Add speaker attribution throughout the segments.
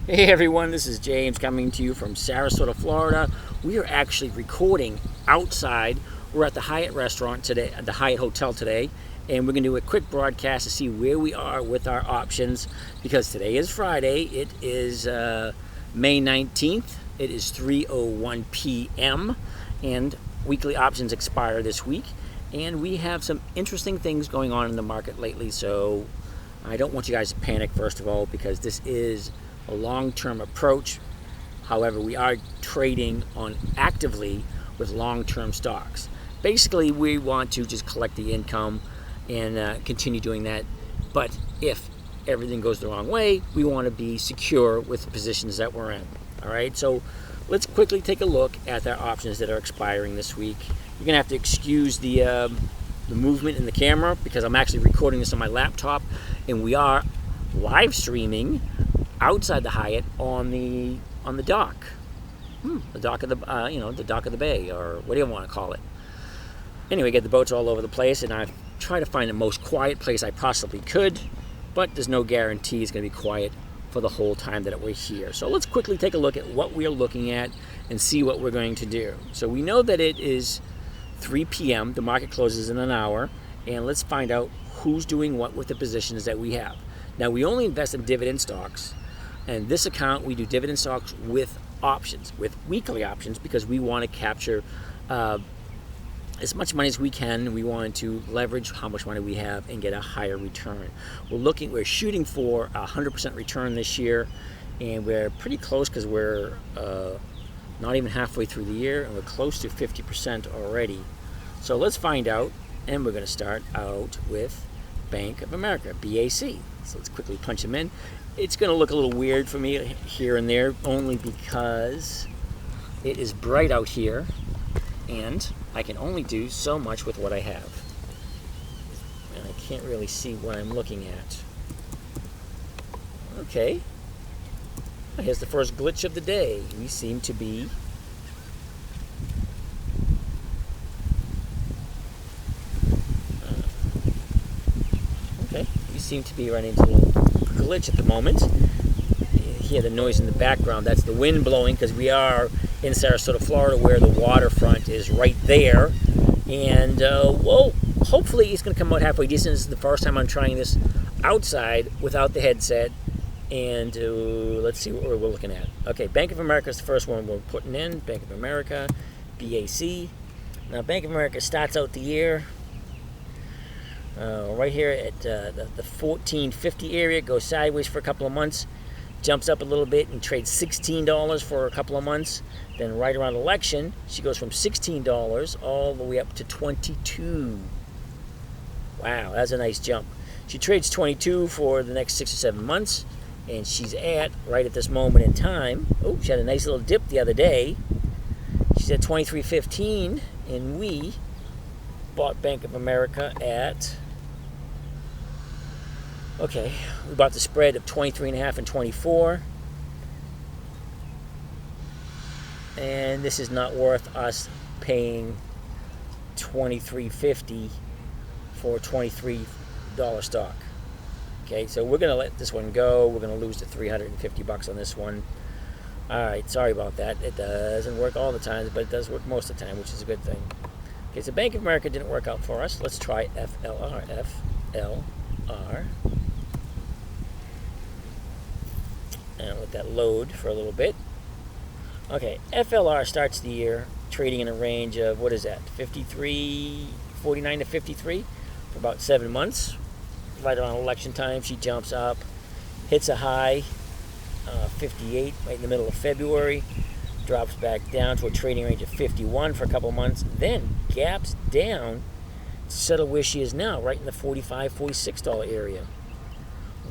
Speaker 1: Hey everyone, this is James coming to you from Sarasota, Florida. We are actually recording outside. We're at the Hyatt restaurant today, at the Hyatt Hotel today, and we're going to do a quick broadcast to see where we are with our options because today is Friday. It is May 19th. It is 3:01 p.m. and weekly options expire this week. And we have some interesting things going on in the market lately, so I don't want you guys to panic, first of all, because this is a long-term approach. However, we are trading on actively with long-term stocks. Basically, we want to just collect the income and continue doing that. But if everything goes the wrong way, we want to be secure with the positions that we're in. All right, so let's quickly take a look at our options that are expiring this week. You're gonna have to excuse the movement in the camera because I'm actually recording this on my laptop, and we are live streaming outside the Hyatt on the dock, the dock of the the dock of the bay, or what do you want to call it. Anyway, get the boats all over the place, and I've tried to find the most quiet place I possibly could, but there's no guarantee it's going to be quiet for the whole time that we're here. So let's quickly take a look at what we're looking at and see what we're going to do. So we know that it is 3 p.m. The market closes in an hour, and let's find out who's doing what with the positions that we have. Now, we only invest in dividend stocks. And this account, we do dividend stocks with options, with weekly options, because we want to capture as much money as we can. We want to leverage how much money we have and get a higher return. We're shooting for 100% return this year, and we're pretty close because we're not even halfway through the year, and we're close to 50% already. So let's find out, and we're going to start out with Bank of America, BAC. So let's quickly punch them in. It's going to look a little weird for me here and there, only because it is bright out here, and I can only do so much with what I have. And I can't really see what I'm looking at. Okay. Here's the first glitch of the day. We seem to be running into a little glitch at the moment. You hear the noise in the background. That's the wind blowing because we are in Sarasota, Florida, where the waterfront is right there. And hopefully it's going to come out halfway decent. This is the first time I'm trying this outside without the headset. And let's see what we're looking at. Okay, Bank of America is the first one we're putting in. Bank of America, BAC. Now, Bank of America starts out the year right here at the 1450 area, goes sideways for a couple of months, jumps up a little bit and trades $16 for a couple of months. Then right around election, she goes from $16 all the way up to $22. Wow, that's a nice jump. She trades $22 for the next 6 or 7 months, and she's right at this moment in time. Oh, she had a nice little dip the other day. She's at $23.15, and we bought Bank of America at, we bought the spread of 23.5 and 24. And this is not worth us paying $23.50 for a $23 stock. Okay, so we're going to let this one go. We're going to lose the $350 on this one. All right, sorry about that. It doesn't work all the time, but it does work most of the time, which is a good thing. Okay, so Bank of America didn't work out for us. Let's try FLR. FLR. And let that load for a little bit. Okay, FLR starts the year trading in a range of, what is that, 49 to 53 for about 7 months. Right around election time, she jumps up, hits a high, 58 right in the middle of February, drops back down to a trading range of 51 for a couple of months, then gaps down to settle where she is now, right in the $45, $46 area.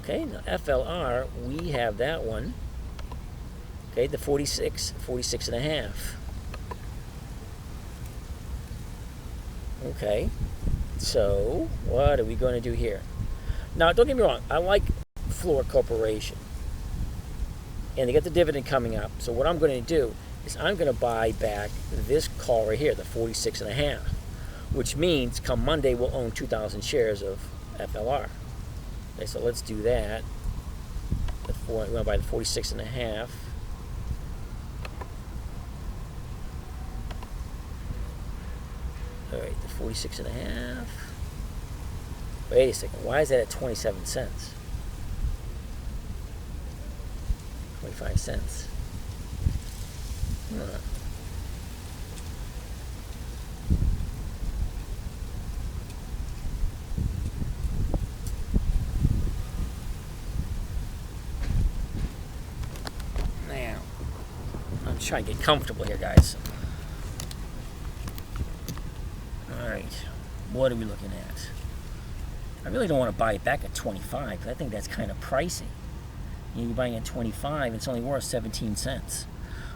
Speaker 1: Okay, now FLR, we have that one. Okay, the 46 and a half. Okay, so what are we going to do here? Now, don't get me wrong, I like Floor Corporation, and they got the dividend coming up. So what I'm going to do is I'm going to buy back this call right here, the 46 and a half, which means come Monday we'll own 2,000 shares of FLR. Okay, so let's do that. The We want to buy the 46 and a half. All right, the 46 and a half. Wait a second. Why is that at 27 cents? 25 cents. Huh. Now, I'm trying to get comfortable here, guys. All right, what are we looking at? I really don't want to buy it back at 25 because I think that's kind of pricey. You're buying at 25, it's only worth 17 cents.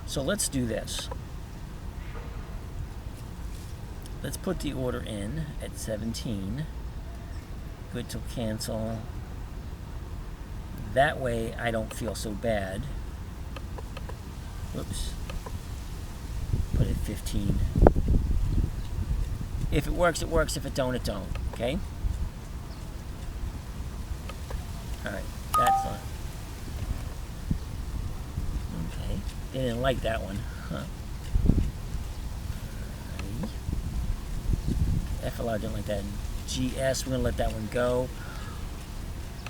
Speaker 1: So let's do this. Let's put the order in at 17. Good to cancel. That way I don't feel so bad. Whoops. Put it at 15. If it works, it works. If it don't, it don't. Okay? Alright, that's on. Okay. They didn't like that one. Huh. FLR didn't like that. GS, we're going to let that one go.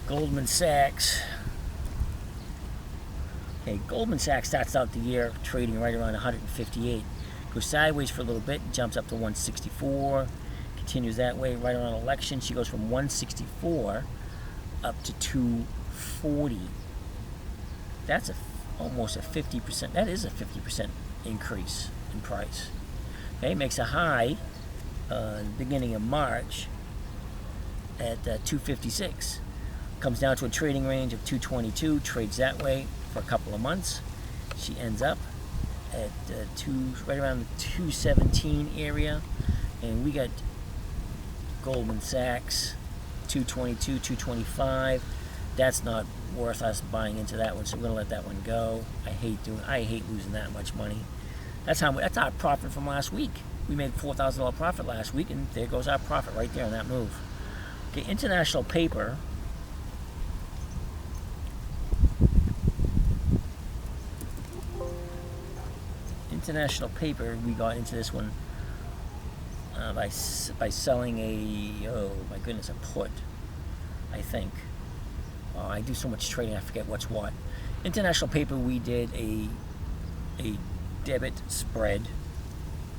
Speaker 1: Goldman Sachs. Okay, Goldman Sachs starts out the year trading right around 158. Goes sideways for a little bit, jumps up to 164. Continues that way right around election. She goes from 164 up to 240. That's almost a 50%. That is a 50% increase in price. Okay, makes a high beginning of March at 256. Comes down to a trading range of 222. Trades that way for a couple of months. She ends up at right around the 217 area, and we got Goldman Sachs 222, 225. That's not worth us buying into that one, so we're gonna let that one go. I hate losing that much money. That's our profit from last week. We made $4,000 profit last week, and there goes our profit right there on that move. Okay, international paper. International paper, we got into this one by selling a put, I think. I do so much trading, I forget what's what. International paper, we did a debit spread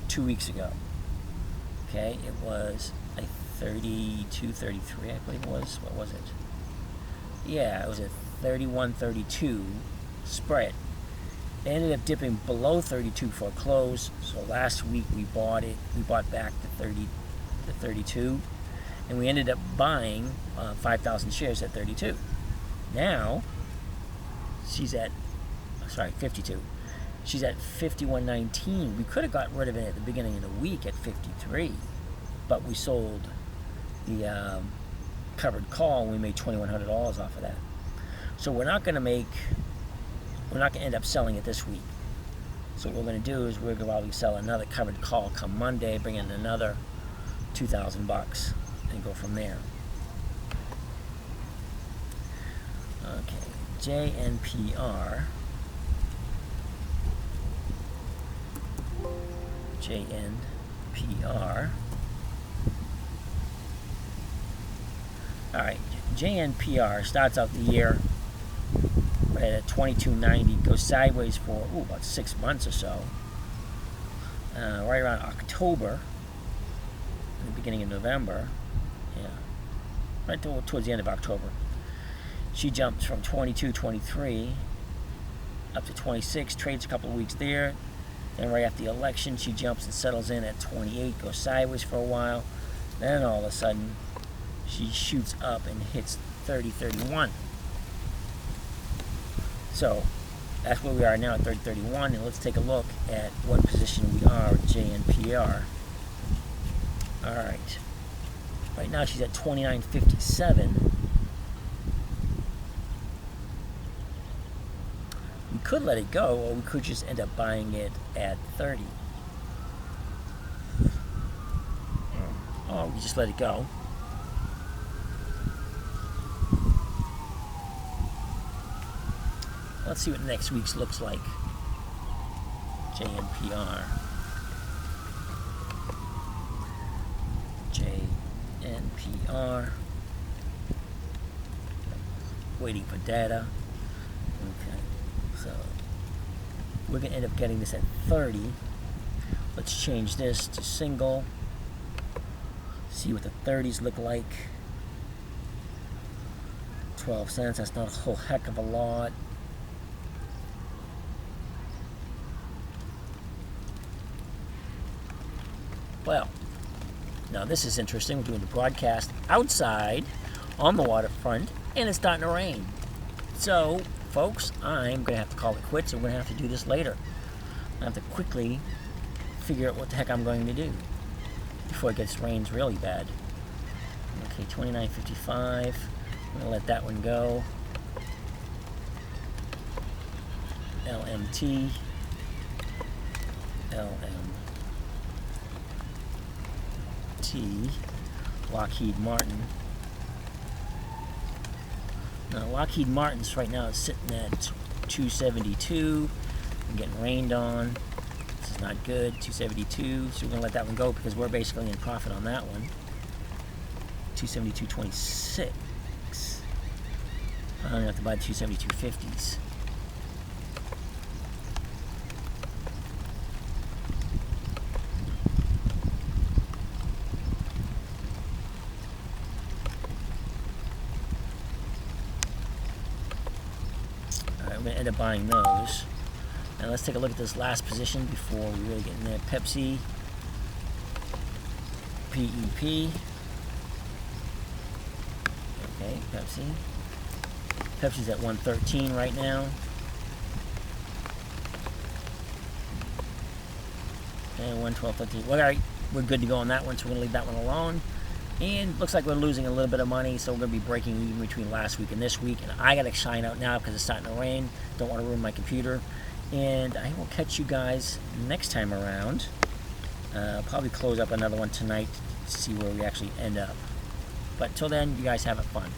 Speaker 1: 2 weeks ago. Okay, it was a 32, 33, I believe it was. What was it? Yeah, it was a 31, 32 spread. It ended up dipping below 32 for a close. So last week we bought it. We bought back the 32, and we ended up buying 5,000 shares at 32. Now she's at 52. She's at 51.19. We could have got rid of it at the beginning of the week at 53, but we sold the covered call, and we made $2,100 off of that. So we're not going to end up selling it this week. So what we're going to do is we're going to probably sell another covered call come Monday, bring in another $2,000 and go from there. Okay, JNPR. Alright, JNPR starts out the year at 22.90, goes sideways for about 6 months or so. Right around October, in the beginning of November, yeah, right towards the end of October, she jumps from 22, 23 up to 26, trades a couple of weeks there. Then right after the election, she jumps and settles in at 28, goes sideways for a while. Then all of a sudden, she shoots up and hits 30, 31. So that's where we are now at 30.31, and let's take a look at what position we are at JNPR. All right. Right now she's at 29.57. We could let it go, or we could just end up buying it at 30. Or we just let it go. Let's see what next week's looks like. JNPR. JNPR. Waiting for data. Okay, so we're going to end up getting this at 30. Let's change this to single. See what the 30s look like. 12 cents, that's not a whole heck of a lot. Well, now this is interesting. We're doing the broadcast outside on the waterfront, and it's starting to rain. So, folks, I'm going to have to call it quits, and we're going to have to do this later. I have to quickly figure out what the heck I'm going to do before it rains really bad. Okay, 29.55. I'm going to let that one go. LMT. LMT. Lockheed Martin. Now, Lockheed Martin's right now is sitting at 272. I'm getting rained on. This is not good. 272. So we're going to let that one go because we're basically in profit on that one. 272.26. I'm going to have to buy 272.50s. I'm going to end up buying those. Now let's take a look at this last position before we really get in there. Pepsi, PEP. Okay, Pepsi. Pepsi's at 113 right now. And 112.13. Well, all right, we're good to go on that one, so we're going to leave that one alone. And looks like we're losing a little bit of money, so we're going to be breaking even between last week and this week. And I got to sign out now because it's starting to rain. Don't want to ruin my computer. And I will catch you guys next time around. I'll probably close up another one tonight to see where we actually end up. But until then, you guys have it fun.